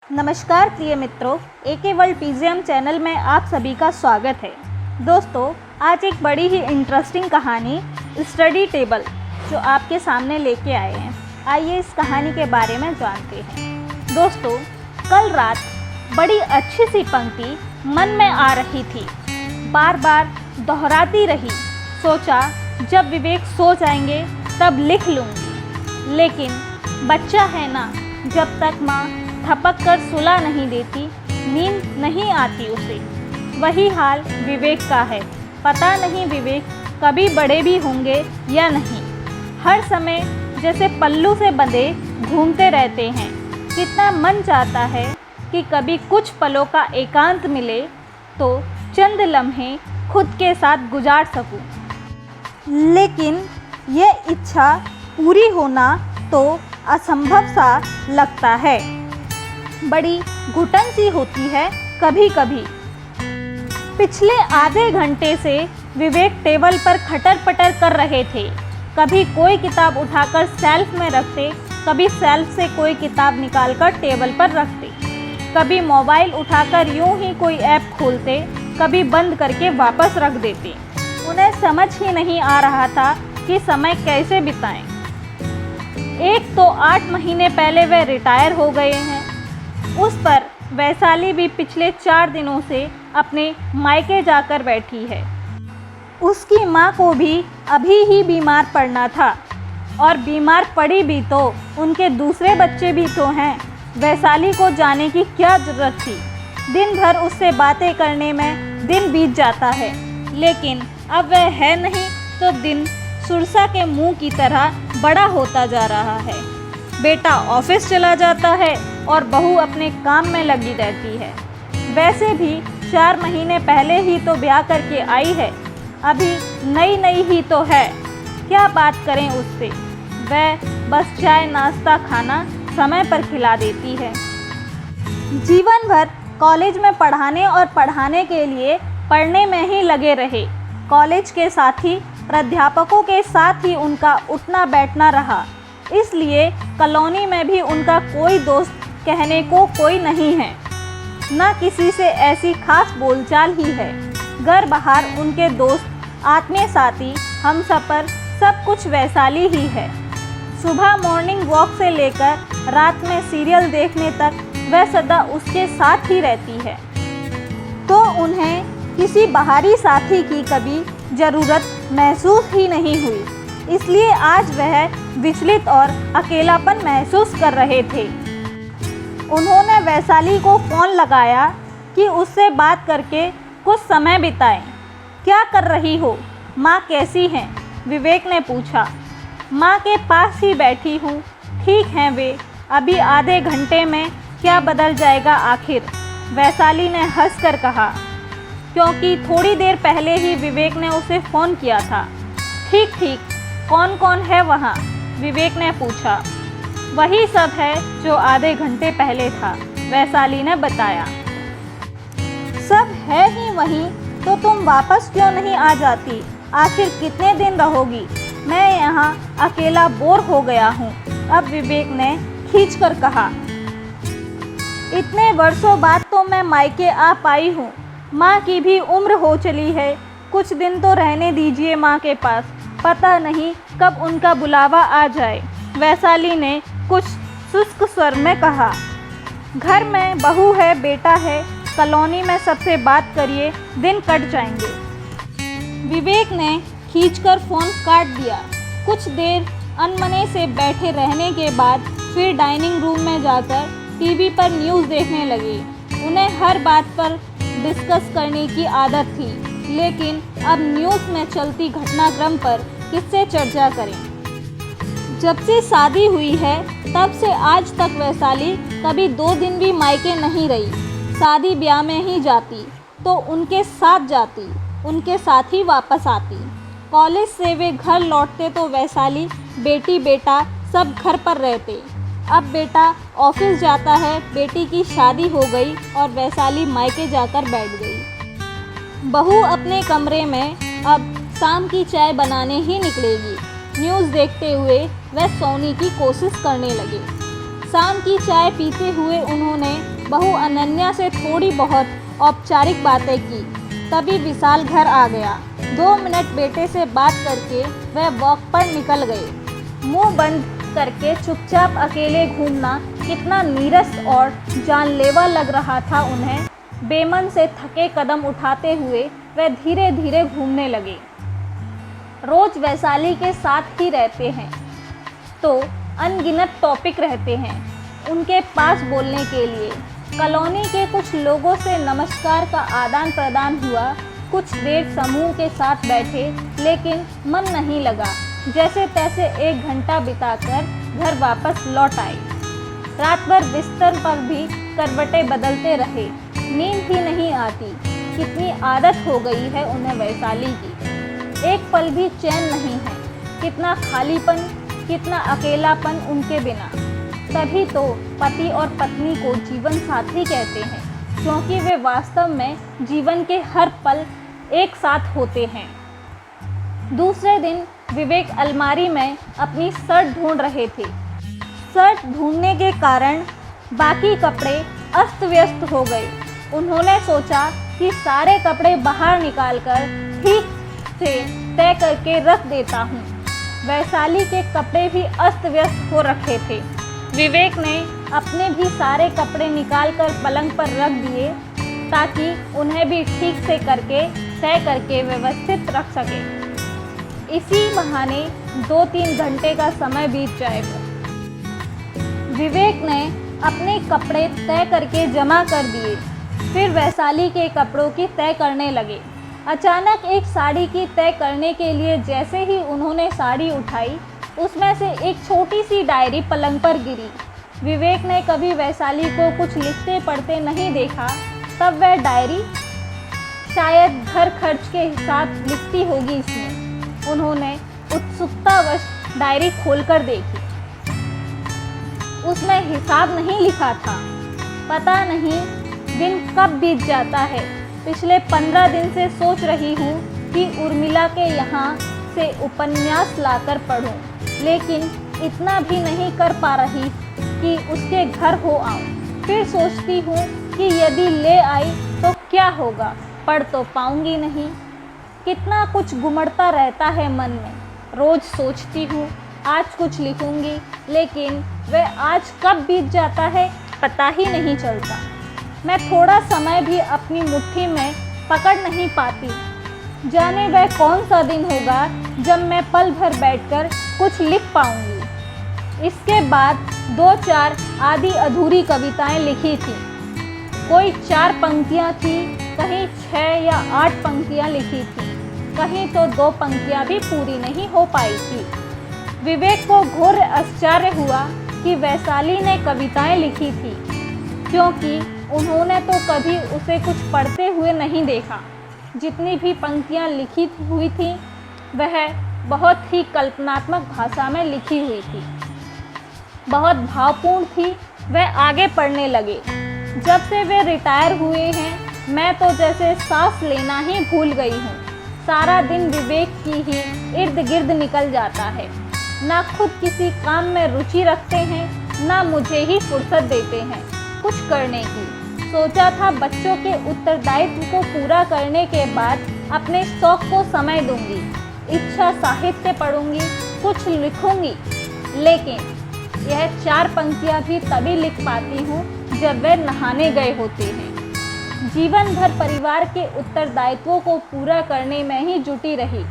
नमस्कार प्रिय मित्रों, एके वर्ल्ड पीजीएम चैनल में आप सभी का स्वागत है। दोस्तों, आज एक बड़ी ही इंटरेस्टिंग कहानी स्टडी टेबल जो आपके सामने लेके आए हैं। आइए इस कहानी के बारे में जानते हैं। दोस्तों, कल रात बड़ी अच्छी सी पंक्ति मन में आ रही थी, बार बार दोहराती रही। सोचा जब विवेक सो जाएंगे तब लिख लूँगी, लेकिन बच्चा है ना, जब तक माँ थपक कर सुला नहीं देती नींद नहीं आती उसे। वही हाल विवेक का है। पता नहीं विवेक कभी बड़े भी होंगे या नहीं। हर समय जैसे पल्लू से बंधे घूमते रहते हैं। कितना मन चाहता है कि कभी कुछ पलों का एकांत मिले तो चंद लम्हे खुद के साथ गुजार सकूं। लेकिन ये इच्छा पूरी होना तो असंभव सा लगता है। बड़ी घुटन सी होती है कभी कभी। पिछले आधे घंटे से विवेक टेबल पर खटर पटर कर रहे थे। कभी कोई किताब उठाकर शेल्फ में रखते, कभी शेल्फ से कोई किताब निकालकर टेबल पर रखते, कभी मोबाइल उठाकर यूं ही कोई ऐप खोलते, कभी बंद करके वापस रख देते। उन्हें समझ ही नहीं आ रहा था कि समय कैसे बिताएं। एक तो 8 महीने पहले वे रिटायर हो गए हैं। उस पर वैशाली भी पिछले 4 दिनों से अपने मायके जाकर बैठी है। उसकी माँ को भी अभी ही बीमार पड़ना था, और बीमार पड़ी भी तो उनके दूसरे बच्चे भी तो हैं। वैशाली को जाने की क्या ज़रूरत थी। दिन भर उससे बातें करने में दिन बीत जाता है, लेकिन अब वह है नहीं तो दिन सुरसा के मुंह की तरह बड़ा होता जा रहा है। बेटा ऑफिस चला जाता है और बहू अपने काम में लगी रहती है। वैसे भी 4 महीने पहले ही तो ब्याह करके आई है, अभी नई नई ही तो है। क्या बात करें उससे। वह बस चाय नाश्ता खाना समय पर खिला देती है। जीवन भर कॉलेज में पढ़ाने और पढ़ाने के लिए पढ़ने में ही लगे रहे। कॉलेज के साथ ही प्राध्यापकों के साथ ही उनका उठना बैठना रहा, इसलिए कॉलोनी में भी उनका कोई दोस्त कहने को कोई नहीं है। न किसी से ऐसी खास बोलचाल ही है। घर बाहर उनके दोस्त, आत्मीय साथी, हमसफ़र सब कुछ वैशाली ही है। सुबह मॉर्निंग वॉक से लेकर रात में सीरियल देखने तक वह सदा उसके साथ ही रहती है। तो उन्हें किसी बाहरी साथी की कभी ज़रूरत महसूस ही नहीं हुई। इसलिए आज वह विचलित और अकेलापन महसूस कर रहे थे। उन्होंने वैशाली को फ़ोन लगाया कि उससे बात करके कुछ समय बिताएं। क्या कर रही हो? माँ कैसी हैं? विवेक ने पूछा। माँ के पास ही बैठी हूँ, ठीक हैं वे। अभी आधे घंटे में क्या बदल जाएगा आखिर, वैशाली ने हंसकर कहा, क्योंकि थोड़ी देर पहले ही विवेक ने उसे फ़ोन किया था। ठीक ठीक, कौन कौन है वहाँ? विवेक ने पूछा। वही सब है जो आधे घंटे पहले था, वैशाली ने बताया। सब है ही वहीं तो तुम वापस क्यों नहीं आ जाती? आखिर कितने दिन रहोगी? मैं यहाँ अकेला बोर हो गया हूँ, अब विवेक ने खींचकर कहा। इतने वर्षों बाद तो मैं मायके आ पाई हूँ। माँ की भी उम्र हो चली है। कुछ दिन तो रहने दीजिए माँ के पास, पता नहीं कब उनका बुलावा आ जाए, वैशाली ने कुछ शुष्क स्वर में कहा। घर में बहू है, बेटा है, कॉलोनी में सबसे बात करिए, दिन कट जाएंगे। विवेक ने खींचकर फ़ोन काट दिया। कुछ देर अनमने से बैठे रहने के बाद फिर डाइनिंग रूम में जाकर टीवी पर न्यूज़ देखने लगे। उन्हें हर बात पर डिस्कस करने की आदत थी, लेकिन अब न्यूज़ में चलती घटनाक्रम पर किससे चर्चा करें। जब से शादी हुई है तब से आज तक वैशाली कभी 2 दिन भी मायके नहीं रही। शादी ब्याह में ही जाती तो उनके साथ जाती, उनके साथ ही वापस आती। कॉलेज से वे घर लौटते तो वैशाली, बेटी बेटा सब घर पर रहते। अब बेटा ऑफिस जाता है, बेटी की शादी हो गई और वैशाली मायके जाकर बैठ गई। बहू अपने कमरे में अब शाम की चाय बनाने ही निकलेगी। न्यूज़ देखते हुए वह सोने की कोशिश करने लगे। शाम की चाय पीते हुए उन्होंने बहू अनन्या से थोड़ी बहुत औपचारिक बातें की। तभी विशाल घर आ गया। 2 मिनट बेटे से बात करके वह वॉक पर निकल गए। मुंह बंद करके चुपचाप अकेले घूमना कितना नीरस और जानलेवा लग रहा था उन्हें। बेमन से थके कदम उठाते हुए वह धीरे धीरे घूमने लगे। रोज वैशाली के साथ ही रहते हैं तो अनगिनत टॉपिक रहते हैं उनके पास बोलने के लिए। कॉलोनी के कुछ लोगों से नमस्कार का आदान प्रदान हुआ। कुछ देर समूह के साथ बैठे, लेकिन मन नहीं लगा। जैसे तैसे 1 घंटा बिताकर घर वापस लौट आए। रात भर बिस्तर पर भी करवटें बदलते रहे। नींद ही नहीं आती। कितनी आदत हो गई है उन्हें वैशाली की। एक पल भी चैन नहीं है। कितना खालीपन, कितना अकेलापन उनके बिना। तभी तो पति और पत्नी को जीवन साथी कहते हैं, क्योंकि वे वास्तव में जीवन के हर पल एक साथ होते हैं। दूसरे दिन विवेक अलमारी में अपनी शर्ट ढूंढ रहे थे। शर्ट ढूंढने के कारण बाकी कपड़े अस्त व्यस्त हो गए। उन्होंने सोचा कि सारे कपड़े बाहर निकालकर ठीक से तय करके रख देता हूँ। वैशाली के कपड़े भी अस्त व्यस्त हो रखे थे। विवेक ने अपने भी सारे कपड़े निकालकर पलंग पर रख दिए ताकि उन्हें भी ठीक से करके तय करके व्यवस्थित रख सके। इसी बहाने 2-3 घंटे का समय बीत जाएगा। विवेक ने अपने कपड़े तय करके जमा कर दिए। फिर वैशाली के कपड़ों की तय करने लगे। अचानक एक साड़ी की तय करने के लिए जैसे ही उन्होंने साड़ी उठाई, उसमें से एक छोटी सी डायरी पलंग पर गिरी। विवेक ने कभी वैशाली को कुछ लिखते पढ़ते नहीं देखा। तब वह डायरी शायद घर खर्च के हिसाब लिखती होगी इसमें। उन्होंने उत्सुकतावश डायरी खोलकर देखी। उसमें हिसाब नहीं लिखा था। पता नहीं दिन कब बीत जाता है। पिछले 15 दिन से सोच रही हूँ कि उर्मिला के यहाँ से उपन्यास लाकर पढूं, लेकिन इतना भी नहीं कर पा रही कि उसके घर हो आऊं। फिर सोचती हूँ कि यदि ले आई तो क्या होगा, पढ़ तो पाऊंगी नहीं। कितना कुछ गुमड़ता रहता है मन में। रोज़ सोचती हूँ आज कुछ लिखूंगी, लेकिन वह आज कब बीत जाता है पता ही नहीं चलता। मैं थोड़ा समय भी अपनी मुट्ठी में पकड़ नहीं पाती। जाने वह कौन सा दिन होगा जब मैं पल भर बैठकर कुछ लिख पाऊंगी। इसके बाद 2-4 आधी अधूरी कविताएं लिखी थी। कोई 4 पंक्तियां थी, कहीं 6 या 8 पंक्तियां लिखी थी, कहीं तो 2 पंक्तियां भी पूरी नहीं हो पाई थी। विवेक को घोर आश्चर्य हुआ कि वैशाली ने कविताएं लिखी थी, क्योंकि उन्होंने तो कभी उसे कुछ पढ़ते हुए नहीं देखा। जितनी भी पंक्तियाँ लिखी हुई थी वह बहुत ही कल्पनात्मक भाषा में लिखी हुई थी, बहुत भावपूर्ण थी। वह आगे पढ़ने लगे। जब से वे रिटायर हुए हैं मैं तो जैसे सांस लेना ही भूल गई हूँ। सारा दिन विवेक की ही इर्द गिर्द निकल जाता है। ना खुद किसी काम में रुचि रखते हैं, ना मुझे ही फुर्सत देते हैं कुछ करने की। सोचा था बच्चों के उत्तरदायित्व को पूरा करने के बाद अपने शौक को समय दूंगी, इच्छा साहित्य पढ़ूंगी, कुछ लिखूंगी। लेकिन यह 4 पंक्तियां भी तभी लिख पाती हूँ जब वे नहाने गए होते हैं। जीवन भर परिवार के उत्तरदायित्वों को पूरा करने में ही जुटी रही।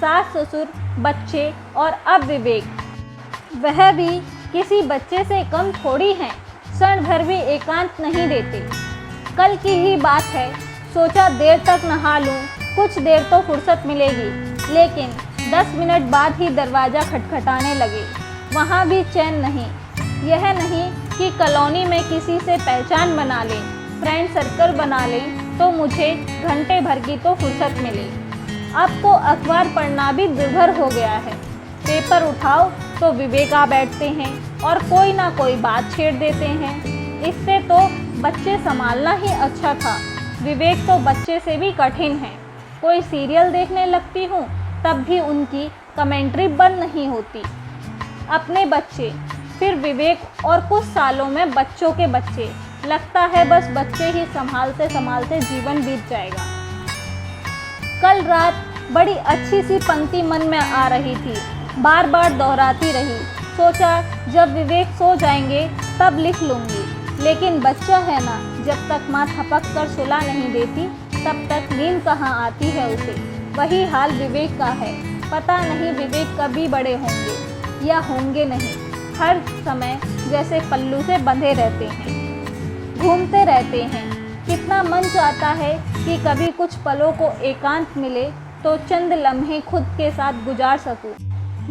सास ससुर, बच्चे और अब विवेक। वह भी किसी बच्चे से कम थोड़ी हैं। क्षण भर भी एकांत नहीं देते। कल की ही बात है, सोचा देर तक नहा लूं, कुछ देर तो फुर्सत मिलेगी। लेकिन 10 मिनट बाद ही दरवाज़ा खटखटाने लगे। वहाँ भी चैन नहीं। यह नहीं कि कॉलोनी में किसी से पहचान बना लें, फ्रेंड सर्कल बना लें तो मुझे घंटे भर की तो फुर्सत मिले। अब तो अखबार पढ़ना भी दुर्भर हो गया है। पेपर उठाओ तो विवेक आ बैठते हैं और कोई ना कोई बात छेड़ देते हैं। इससे तो बच्चे संभालना ही अच्छा था। विवेक तो बच्चे से भी कठिन है। कोई सीरियल देखने लगती हूँ तब भी उनकी कमेंट्री बंद नहीं होती। अपने बच्चे, फिर विवेक और कुछ सालों में बच्चों के बच्चे, लगता है बस बच्चे ही संभालते संभालते जीवन बीत जाएगा। कल रात बड़ी अच्छी सी पंक्ति मन में आ रही थी, बार बार दोहराती रही। सोचा जब विवेक सो जाएंगे तब लिख लूँगी, लेकिन बच्चा है ना, जब तक माँ थपक कर सुला नहीं देती तब तक नींद कहाँ आती है उसे। वही हाल विवेक का है। पता नहीं विवेक कभी बड़े होंगे या होंगे नहीं। हर समय जैसे पल्लू से बंधे रहते हैं, घूमते रहते हैं। कितना मन चाहता है कि कभी कुछ पलों को एकांत मिले तो चंद लम्हे खुद के साथ गुजार सकूं,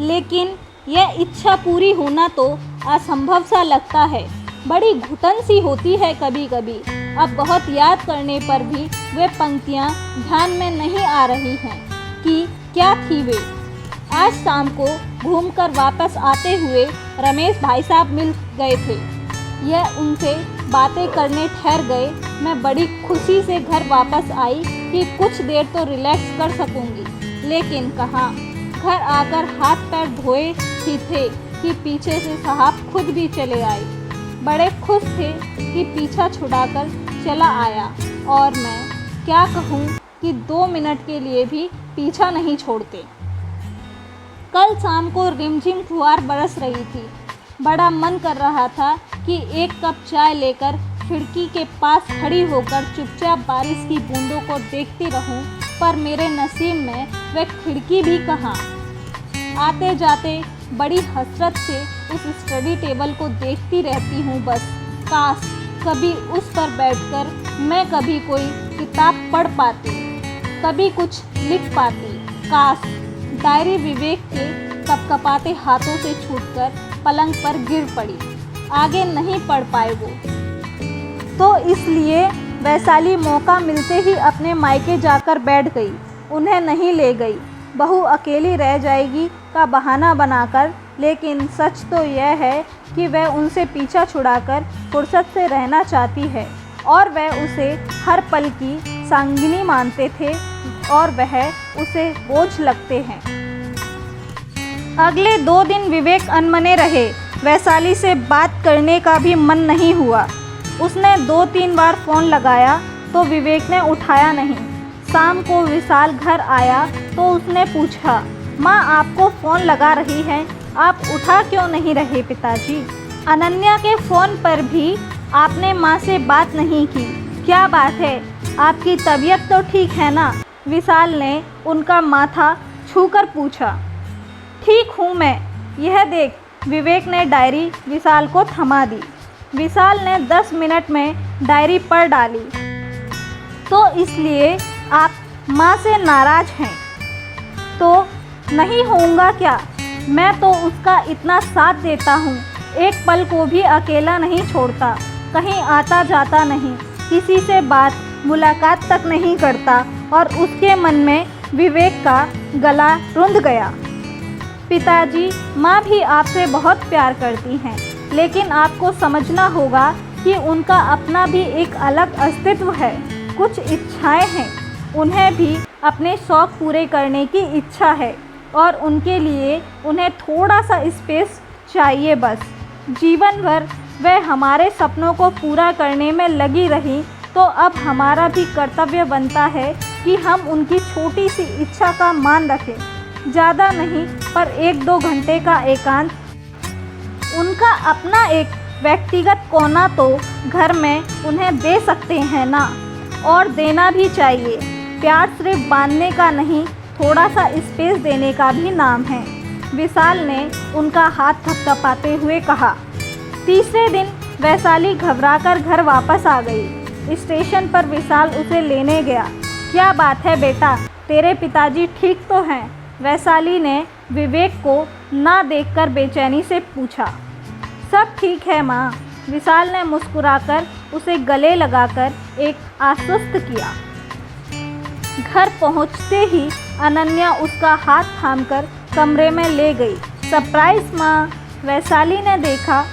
लेकिन यह इच्छा पूरी होना तो असंभव सा लगता है। बड़ी घुटन सी होती है कभी कभी। अब बहुत याद करने पर भी वे पंक्तियाँ ध्यान में नहीं आ रही हैं कि क्या थी वे। आज शाम को घूमकर वापस आते हुए रमेश भाई साहब मिल गए थे। यह उनसे बातें करने ठहर गए। मैं बड़ी खुशी से घर वापस आई कि कुछ देर तो रिलैक्स कर सकूंगी, लेकिन कहाँ। घर आकर हाथ पैर धोए ही थे कि पीछे से साहब खुद भी चले आए। बड़े खुश थे कि पीछा छुड़ाकर चला आया, और मैं क्या कहूँ कि 2 मिनट के लिए भी पीछा नहीं छोड़ते। कल शाम को रिमझिम फुहार बरस रही थी। बड़ा मन कर रहा था कि एक कप चाय लेकर खिड़की के पास खड़ी होकर चुपचाप बारिश की बूंदों को देखती रहूं, पर मेरे नसीब में वह खिड़की भी कहाँ। आते जाते बड़ी हसरत से उस स्टडी टेबल को देखती रहती हूँ बस। काश कभी उस पर बैठकर मैं कभी कोई किताब पढ़ पाती, कभी कुछ लिख पाती। काश डायरी विवेक के कपकपाते हाथों से छूटकर पलंग पर गिर पड़ी। आगे नहीं पढ़ पाए वो, तो इसलिए वैशाली मौका मिलते ही अपने मायके जाकर बैठ गई। उन्हें नहीं ले गई, बहू अकेली रह जाएगी का बहाना बनाकर। लेकिन सच तो यह है कि वह उनसे पीछा छुड़ाकर फुर्सत से रहना चाहती है, और वह उसे हर पल की सांगिनी मानते थे और वह उसे बोझ लगते हैं। अगले 2 दिन विवेक अनमने रहे। वैशाली से बात करने का भी मन नहीं हुआ। उसने 2-3 बार फ़ोन लगाया तो विवेक ने उठाया नहीं। शाम को विशाल घर आया तो उसने पूछा, माँ आपको फ़ोन लगा रही है, आप उठा क्यों नहीं रहे पिताजी? अनन्या के फ़ोन पर भी आपने माँ से बात नहीं की, क्या बात है? आपकी तबीयत तो ठीक है ना? विशाल ने उनका माथा छूकर पूछा। ठीक हूँ मैं, यह देख। विवेक ने डायरी विशाल को थमा दी। विशाल ने 10 मिनट में डायरी पढ़ डाली। तो इसलिए आप माँ से नाराज़ हैं? तो नहीं होऊंगा क्या? मैं तो उसका इतना साथ देता हूँ, एक पल को भी अकेला नहीं छोड़ता, कहीं आता जाता नहीं, किसी से बात मुलाकात तक नहीं करता। और उसके मन में विवेक का गला रुंध गया। पिताजी, माँ भी आपसे बहुत प्यार करती हैं, लेकिन आपको समझना होगा कि उनका अपना भी एक अलग अस्तित्व है, कुछ इच्छाएं हैं। उन्हें भी अपने शौक़ पूरे करने की इच्छा है, और उनके लिए उन्हें थोड़ा सा स्पेस चाहिए बस। जीवन भर वह हमारे सपनों को पूरा करने में लगी रही, तो अब हमारा भी कर्तव्य बनता है कि हम उनकी छोटी सी इच्छा का मान रखें। ज़्यादा नहीं, पर 1-2 घंटे का एकांत, उनका अपना एक व्यक्तिगत कोना तो घर में उन्हें दे सकते हैं ना, और देना भी चाहिए। प्यार सिर्फ बांधने का नहीं, थोड़ा सा स्पेस देने का भी नाम है, विशाल ने उनका हाथ थपथपाते हुए कहा। तीसरे दिन वैशाली घबराकर घर वापस आ गई। स्टेशन पर विशाल उसे लेने गया। क्या बात है बेटा, तेरे पिताजी ठीक तो हैं? वैशाली ने विवेक को ना देखकर बेचैनी से पूछा। सब ठीक है माँ, विशाल ने मुस्कुराकर उसे गले लगाकर एक आश्वस्त किया। घर पहुँचते ही अनन्या उसका हाथ थामकर कमरे में ले गई। सरप्राइज माँ, वैशाली ने देखा।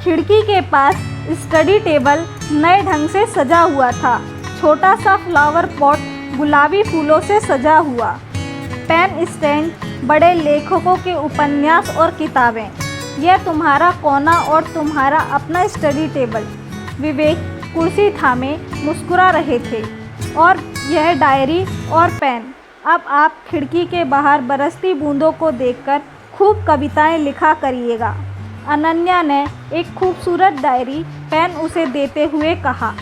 खिड़की के पास स्टडी टेबल नए ढंग से सजा हुआ था। छोटा सा फ्लावर पॉट गुलाबी फूलों से सजा हुआ, पेन स्टैंड, बड़े लेखकों के उपन्यास और किताबें। यह तुम्हारा कोना और तुम्हारा अपना स्टडी टेबल। विवेक कुर्सी थामे मुस्कुरा रहे थे। और यह डायरी और पेन। अब आप खिड़की के बाहर बरसती बूंदों को देखकर खूब कविताएं लिखा करिएगा। अनन्या ने एक खूबसूरत डायरी पेन उसे देते हुए कहा।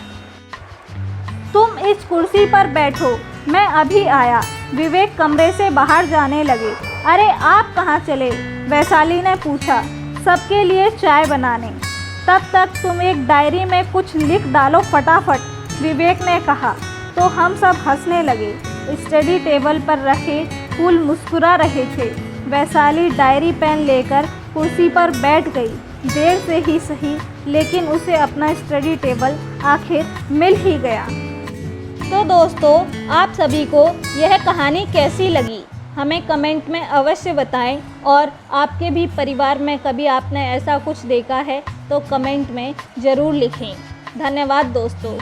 तुम इस कुर्सी पर बैठो, मैं अभी आया। विवेक कमरे से बाहर जाने लगे। अरे आप कहाँ चले? वैशाली ने पूछा। सबके लिए चाय बनाने। तब तक तुम एक डायरी में कुछ लिख डालो फटाफट, विवेक ने कहा। तो हम सब हंसने लगे। स्टडी टेबल पर रखे फूल मुस्कुरा रहे थे। वैशाली डायरी पेन लेकर कुर्सी पर बैठ गई। देर से ही सही, लेकिन उसे अपना स्टडी टेबल आखिर मिल ही गया। तो दोस्तों, आप सभी को यह कहानी कैसी लगी हमें कमेंट में अवश्य बताएं। और आपके भी परिवार में कभी आपने ऐसा कुछ देखा है तो कमेंट में ज़रूर लिखें। धन्यवाद दोस्तों।